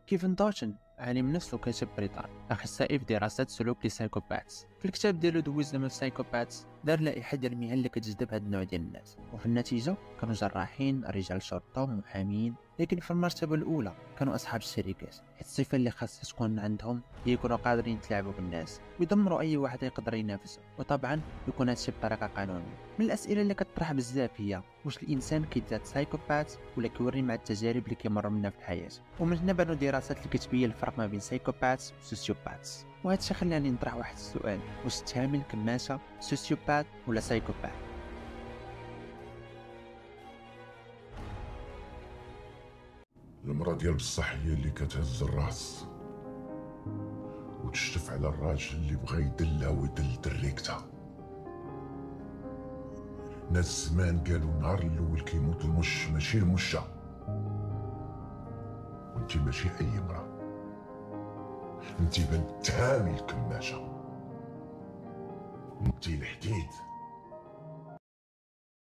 كيفن دوتشن عالم نفس وكاتب بريطاني اخصائي في دراسة سلوك السايكوباتس، في الكتاب ديالو The Wisdom of Psychopaths دار لائحة ديال المهن اللي كتجذب هاد النوع ديال الناس، وفي النتيجة كانوا جراحين، رجال شرطة، محامين. لكن في المرتبة الأولى كانوا أصحاب الشركات، حيت الصفة اللي خاصها تكون عندهم هي يكونوا قادرين يتلاعبوا بالناس ويدمروا أي واحد يقدر ينافسهم، وطبعا يكون هادشي بطريقة قانونية. من الأسئلة اللي كتطرح بزاف هي واش الإنسان كيتزاد سايكوبات ولا كيوري مع التجارب اللي كيمر منها في الحياة. ومن هنا بانوا دراسات اللي كتبين الفرق ما بين سايكوباتس وسوسيوباتس، وهذا الشيء خلاني نطرح واحد السؤال: واش تامل كماشة سوسيوبات ولا سايكوبات؟ المرأة ديال بصح هي اللي كتهز الراس وتشتف على الراجل اللي بغا يدلها ويدل دريكتها. ناس زمان قالوا النهار الاول كيموت المش ماشي المشة، وانتي ماشي اي مرأة، انتي بنت تامي الكماشة، انتي الحديد.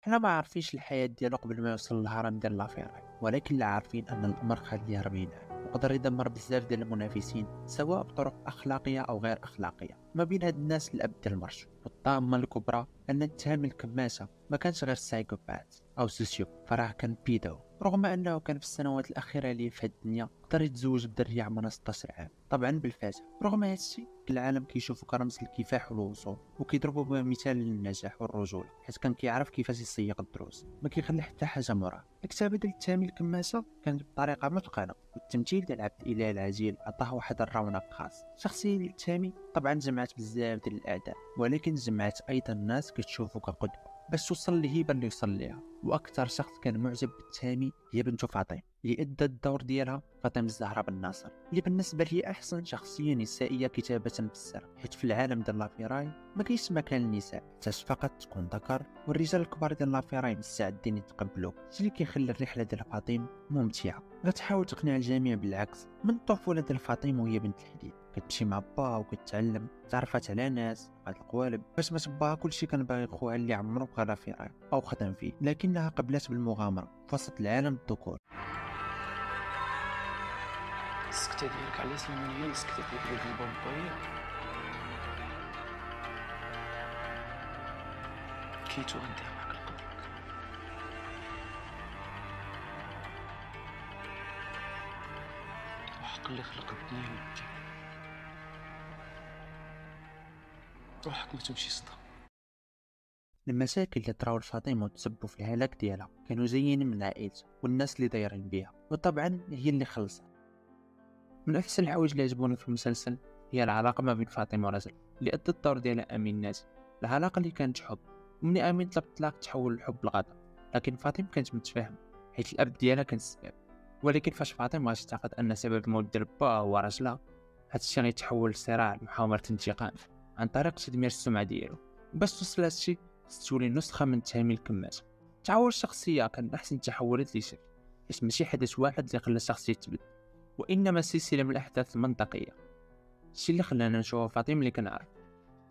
حنا ما عارفينش الحياة ديالو قبل ما يوصل للهرم ديال لافيراي، ولكن اللي عارفين ان الامر خليه ربيناه وقدر يدمر بزاف ديال المنافسين سواء بطرق اخلاقيه او غير اخلاقيه. ما بين هاد الناس الاب ديال المرش، والطامه الكبرى ان التهم الكماسه ما كانش غير سايكوبات او سوسيو، فراه كان بيدو. رغم انه كان في السنوات الاخيره ليه في الدنيا قدر يتزوج بدريه عمرها 16 عام، طبعا بالفاتح. رغم هادشي العالم كيشوفو كرمز للكفاح والوصول، وكيضربوا به مثال للنجاح والرجوله، حيت كان كيعرف كيفاش يسيق الدروس، ما كيخلي حتى حاجه مراه. الكتابه ديال التامي الكماسه كانت بطريقه متقنه، والتمثيل ديال عبد الاله العجيل عطاه واحد الرونق خاص. الشخصيه ديال التامي طبعا جمعت بزاف ديال الاعداء، ولكن جمعت ايضا الناس كتشوفو كقدوه باش توصل للهيبه اللي وصل ليها. واكثر شخص كان معجب بالتامي هي بنته فاطمه، اللي ادت الدور ديالها فاطمه الزهراء بن ناصر، اللي بالنسبه لي احسن شخصيه نسائيه كتابه في السر، حيت في العالم ديال لافيراي ما كاينش مكان للنساء، حتى فقط تكون ذكر، والرجال الكبار ديال لافيراي مستعدين يتقبلوك. الشيء اللي كيخلي الرحله ديال فاطمه ممتعه، غتحاول تقنع الجميع بالعكس. من الطفوله ديال فاطمه وهي بنت الحديد، كتمشي مع با وكتعلم، تعرفت على ناس، لقات القوالب. باش ما تباها كلشي كان باغي خوها اللي عمرو بغى لافيراي او خدم فيه، لكنها قبلت بالمغامره في وسط العالم الذكور. السكتة ديالك علاش المنية السكتة ديال البابايا كيتو غندير معاك القدر وحق اللي خلق الدنيا ودي روحك ما تمشي صدا. المشاكل اللي طراو لفاطمه وتسببوا في الهلاك ديالها كانوا جايين من عائلتها والناس اللي دايرين بها، وطبعا هي اللي خلصت. من احسن الحوايج اللي عجبوني في المسلسل هي العلاقه ما بين فاطمه ورجل اللي ادت الدور ديالها امين ناجي. العلاقه اللي كانت حب، ومن امين طلب الطلاق تحول لحب الغضب، لكن فاطمه كانت متفاهمه حيت الاب ديالها كان السبب. ولكن فاش فاطمه غادي تعتقد ان سبب الموت ديال با هو رجلها، هاد الشيء غيتحول لصراع محاولة انتقام عن طريق تدمير السمعه ديالو. باش توصل لهادشي خص تولي نسخه من تامي الكماس. تحول الشخصيه كان احسن التحولات اللي شفت، حيت ماشي حدث واحد اللي خلى الشخصيه تبدل، وانما سلسله من الاحداث المنطقيه. الشيء اللي خلانا نشوف فاطمه اللي كنعرف.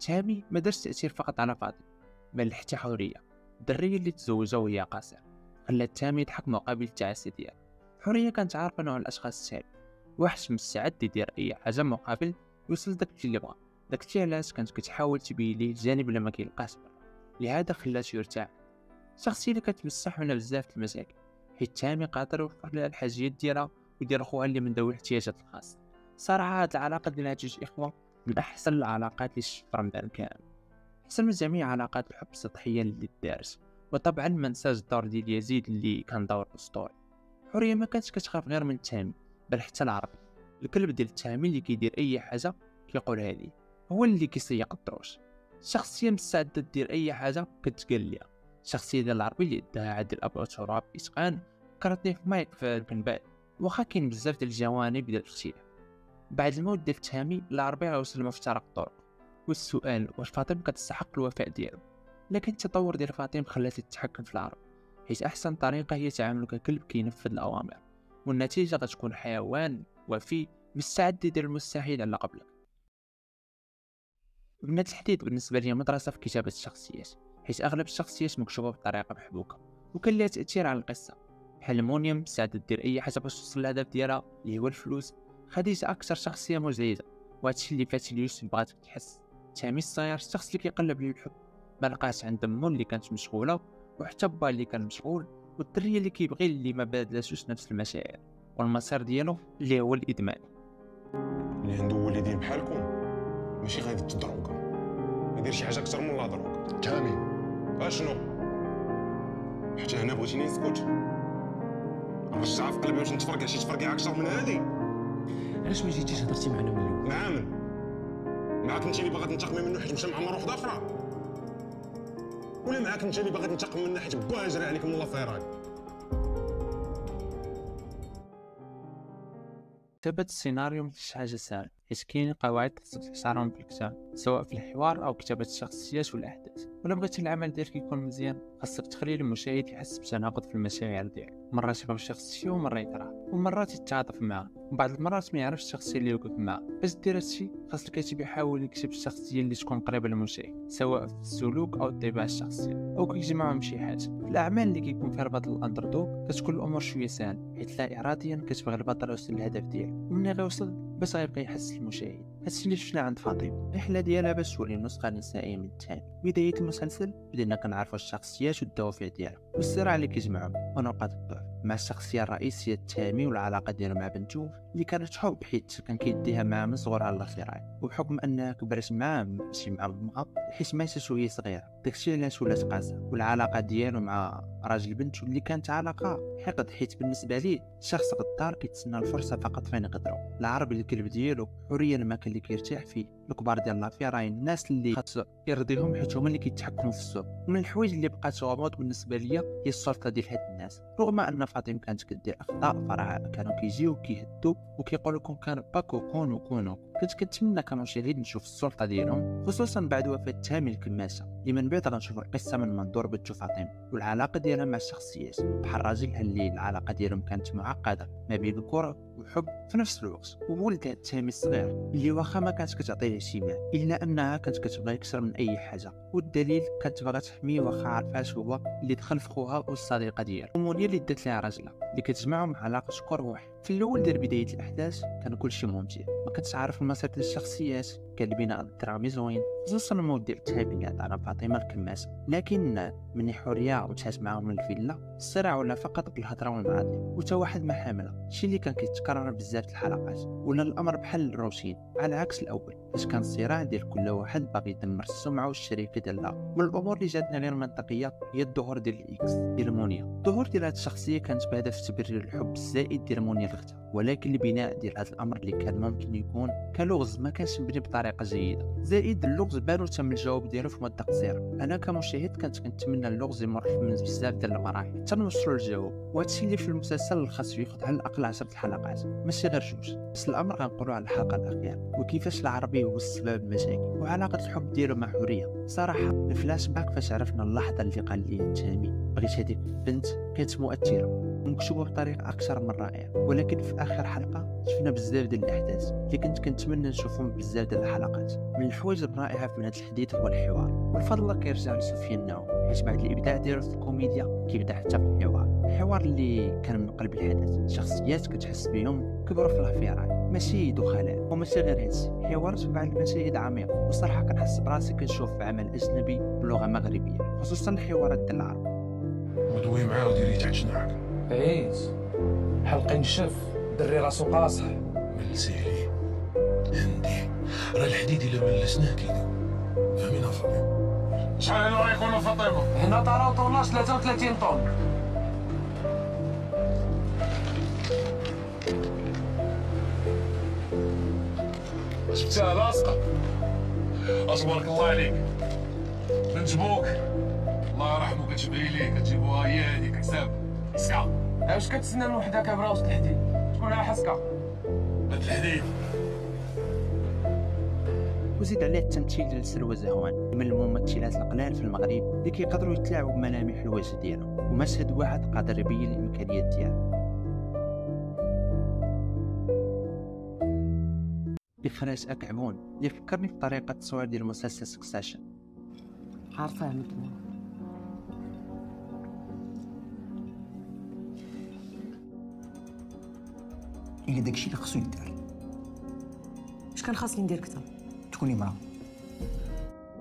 تامي ما دارش تاثير فقط على فاطمه، بل حتى حوريه الدريه اللي تزوجها وهي قاصره، خلات تامي يضحك مقابل التعاسه ديالها. حوريه كانت عارفه نوع الاشخاص السالب، واحد مستعد يدير اي حاجه مقابل يوصل داكشي اللي بغا. داكشي علاش كانت كتحاول تبين ليه الجانب اللي ما كيلقاش برا، لهذا خلاته يرتاح. شخصيه اللي كتمسح منها بزاف د المشاكل، حيت تامي قادر يوفر لها الحاجيات ديالها ويدير خوها اللي من ذوي الاحتياجات الخاصه. صراحه هاد العلاقه ديال هاد جوج اخوه من احسن العلاقات اللي شفت في رمضان كامل، احسن من جميع علاقات الحب السطحيه اللي دارت. وطبعا ما نساش الدور ديال يزيد اللي كان دور اسطوري. حوريه ما كانتش كتخاف غير من تامي، بل حتى العربي الكلب ديال تامي اللي كيدير اي حاجه كيقولها ليه، هو اللي كيسيق الدروش. الشخصيه مستعده دير اي حاجه كتقال ليها. الشخصيه ديال العربي اللي داها عادل ابو تراب باتقان فكرتني في مايك في الكنبال، واخا كاين بزاف ديال الجوانب ديال الاختلاف. بعد الموت ديال تامي العربي غيوصل لمفترق الطرق، والسؤال واش فاطمه كتستحق الوفاء ديالو. لكن التطور ديال فاطمه خلاته تتحكم في العرب، حيت احسن طريقه هي تعامله ككلب كينفذ الاوامر، والنتيجه غتكون حيوان وفي مستعد يدير المستحيل على قبلك. ابن الحديد بالنسبه لي مدرسه في كتابه الشخصيات، حيت اغلب الشخصيات مكتوبه بطريقه محبوكه وكان لها تاثير على القصه. بحال مونيوم مستعده دير اي حاجه باش توصل للهدف ديالها اللي هو الفلوس، خديجة أكثر شخصية مزعجة، وهادشي اللي فات اليوسف بغاتك تحس. تامي الصغير الشخص اللي كيقلب على الحب، ما لقاش عند امو اللي كانت مشغولة، وحتى با اللي كان مشغول، والدرية اللي كيبغي اللي ما بادلاتوش نفس المشاعر، والمسار ديالو اللي هو الإدمان. اللي عنده والدين بحالكم ماشي غادي تدروكا، يدير شي حاجه اكثر من لا دروك. تامي اشنو؟ حتى هنا بغيتيني نسكت؟ رجع في قلبي باش نتفرقع شي تفرقع اكثر من هادي. علاش ما جيتيش هضرتي معنا من الاول؟ نعم معاك انت اللي باغا تنتقمي منه حيت مشى مع مرة واحده اخرى، ولا معاك انت اللي باغا تنتقم منه حيت باه جرى عليك من لافيران؟ كتابة السيناريو ماشي حاجة سهلة، حيت كاين قواعد خصك تحترمهم في الكتاب، سواء في الحوار أو كتابة الشخصيات والأحداث. ولا بغيتي العمل ديالك يكون مزيان، خاصك تخلي المشاهد يحس بتناقض في المشاعر ديالو، مرات يبغي الشخصية ومرة يكرهها، ومرات يتعاطف معها، وبعض المرات ما يعرفش الشخصية اللي وقف معها. باش دير هادشي خاص الكاتب يحاول يكتب الشخصية اللي تكون قريبة للمشاهد، سواء في السلوك أو الطباع الشخصية، أو كيجمعهم شي حاجة. في الأعمال اللي كيكون فيها البطل الأندردوغ كتكون الأمور شوية سهلة، حيت لا إراديا كتبغي البطل يوصل للهدف ديالو، ومني غيوصل باش غيبقى يحس المشاهد. هادشي اللي شفنا عند فاطمة، الرحلة ديالها باش تولي النسخة النسائية من الثاني. بداية المسلسل بدينا كنعرفوا الشخصيات والدوافع ديالها والصراع اللي كيجمعهم ونقاط الضعف، مع الشخصية الرئيسية تامي والعلاقة ديالو مع بنته اللي كانت حب، حيت كان كيديها معاه من صغرها للخراج، وبحكم انها كبرت معاه ماشي مع امها حيت ماتت وهي صغيرة، داكشي علاش ولات قاسة. والعلاقة ديالو مع راجل بنته اللي كانت علاقة حقد، حيت بالنسبة ليه شخص غدار كيتسنى الفرصة فقط فين يقدروا. العرب الكلب ديالو، حرية المكان اللي كيرتاح فيه، الكبار ديال لافيا راهي الناس اللي خاص يرضيهم حيت هما اللي كيتحكموا في السوق. ومن الحوايج اللي بقات غامض بالنسبة ليا هي السلطة ديال هاد الناس، رغم ان فاطمة كانت كدير اخطاء، فراه كانوا كيجيو كيهدوا وكيقولوا لكم كان باكو كونوا. كنت كنتمنى كمشاهد نشوف السلطة ديالهم، خصوصا بعد وفاة تامي الكماشة، اللي من بعد غنشوف القصة من منظور بنته فاطمة والعلاقة ديالها مع الشخصيات، بحال راجل اللي العلاقة ديالهم كانت معقدة ما بين الكره وحب في نفس الوقت، وولدها تامي الصغير اللي واخا ما كانت كتعطيه اهتمام الا انها كانت كتبغي اكثر من اي حاجه، والدليل كانت باغا تحميه واخا عرفاش هو اللي دخل في خوها والصديقه ديالها، ومنير اللي دات لها راجلها اللي كتجمعهم علاقه كروح. في الاول ديال بدايه الاحداث كان كلشي ممتع، ما كنتش عارف المسار ديال الشخصيات، كان البناء الدرامي زوين، خصوصا المود ديال تامي اللي عطانا فاطمه الكماسه. لكن من حوريه وتحاس معاهم من الفيلا، الصراع ولا فقط بالهضره والمعاطي، وتا واحد ما حامله، شي اللي كان كيتكرر بزاف الحلقات، ولا الامر بحال الروتين على عكس الاول فاش كان الصراع ديال كل واحد باغي يدمر السمعه والشركه ديالها. من الامور اللي جاتنا غير منطقيه هي الظهور ديال الاكس ديال مونيا. الظهور ديال هذه الشخصيه كانت بهدف تبرير الحب الزائد ديال مونيا لختها، ولكن البناء ديال هذا الامر اللي كان ممكن يكون كلغز ما كانش مبني بطريقه جيده، زائد اللغز بانوا تم الجواب ديالو في مده قصيره. انا كمشاهد كنت كنتمنى اللغز يمر من بزاف ديال المراحل حتى نوصلوا للجواب، وهادشي اللي في المسلسل خاصو ياخذ على الاقل 10 الحلقات ماشي غير جوج. بس الامر غنقولوا على الحلقه الاخيره، وكيفاش العربي هو السبب المشاكل وعلاقه الحب ديالو مع حوريه. صراحه الفلاش باك فاش عرفنا اللحظه اللي قال لي تامي بغيت هذيك البنت كانت مؤثره ومكتوبه بطريقه اكثر من رائعه، ولكن في اخر حلقه شفنا بزاف ديال الاحداث اللي كنت كنتمنى نشوفهم بزاف ديال الحلقات. من الحوايج الرائعه في هذا الحديث هو الحوار، والفضل كيرجع لسفيان ناو، حيت بعد الابداع ديالو في الكوميديا كيبدا حتى في الحوار اللي كان من قلب الحدث. شخصيات كتحس بهم كبروا في الافيران ماشي دخلاء، وماشي غير هادشي، حوارات في بعض المشاهد عميقه، وصراحه كنحس براسي كنشوف في عمل اجنبي بلغه مغربيه، خصوصا الحوارات ديال العرب. ودوي معاه وديري تحت شنعك بعيد حلقي نشف دري راسو قاصح. ملسيلي عندي راه الحديد الا ملسناه كيدوب، فهمينا فاطمه؟ شحال هنا يكونوا فاطمه؟ هنا طراو طوناج 33 طن. شفتها لاصقه؟ اصبرك الله عليك بنت بوك الله يرحمو كتبعي ليه كتجيبوها هي هذيك حساب حسكه. واش كتسنى من وحده كابره وسط الحديد تكون على حسكه؟ هاد الحديد وزيد عليه التمثيل ديال سلوى زهوان من الممثلات القلال في المغرب اللي كيقدروا يتلاعبوا بملامح الوجه ديالهم، ومشهد واحد قادر يبين الامكانيات ديالو. إخراج أكعبون اللي فكرني في طريقة التصوير ديال مسلسل سكسيشن. عارفه مدمون هي داكشي اللي خصو يدار. اش كان خاصني ندير اكثر؟ تكوني معاه.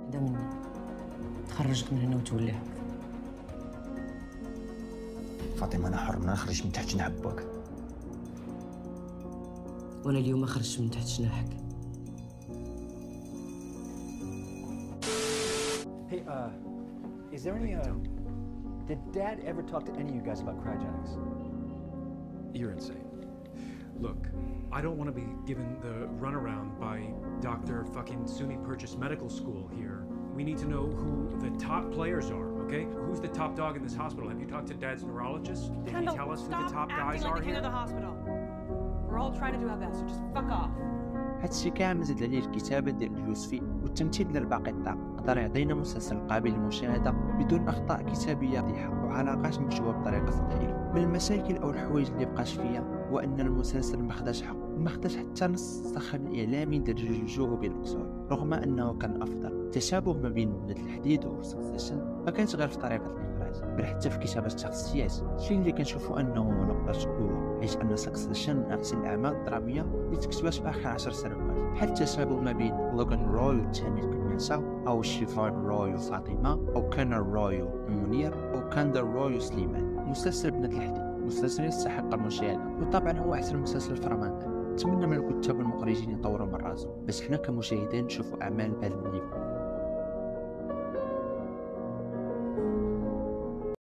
هذا مني تخرجك من هنا وتولي حر. فاطمه انا حر، ما نخرج من تحت جناح باك. وانا اليوم ما خرجتش من تحت جناحك. Hey, is there any, did Dad ever talk to any of you guys about cryogenics? You're insane. Look, I don't want to be given the runaround by Dr. fucking SUNY Purchase Medical School here. We need to know who the top players are, okay? Who's the top dog in this hospital? Have you talked to Dad's neurologist? Did he tell us who the top guys are here? The hospital. We're all trying to do our best, so just fuck off. هادشي كامل زاد عليه الكتابة ديال اليوسفي والتمثيل ديال باقي الطاقم، قدر يعطينا مسلسل قابل للمشاهدة بدون أخطاء كتابية واضحة وعلاقات مكتوبة بطريقة سهلة. من المشاكل أو الحوايج اللي بقاش فيا هو أن المسلسل مخداش حق ومخداش حتى نص الصخب الإعلامي ديال الجوجو بين الأسر، رغم أنه كان أفضل. التشابه ما بين ولاد الحديد وسكسيشن ما كانش غير في طريقة الإخراج بل حتى في كتابة الشخصيات، الشيء اللي كنشوفو أنه نقطة قوة، حيث أن سكسيشن من أحسن الأعمال الدرامية اللي تكتبات في آخر 10 سنوات. بحال التشابه ما بين لوغان روي وتامر كناسة، أو شيفان روي وفاطمة، أو كانر روي ومنير، أو كاندر روي وسليمان. مسلسل بنات الحديد مسلسل يستحق المشاهدة، وطبعا هو أحسن مسلسل في رمضان. نتمنى من الكتاب والمخرجين يطوروا من راسهم باش حنا كمشاهدين نشوفوا أعمال بهذا النيفو.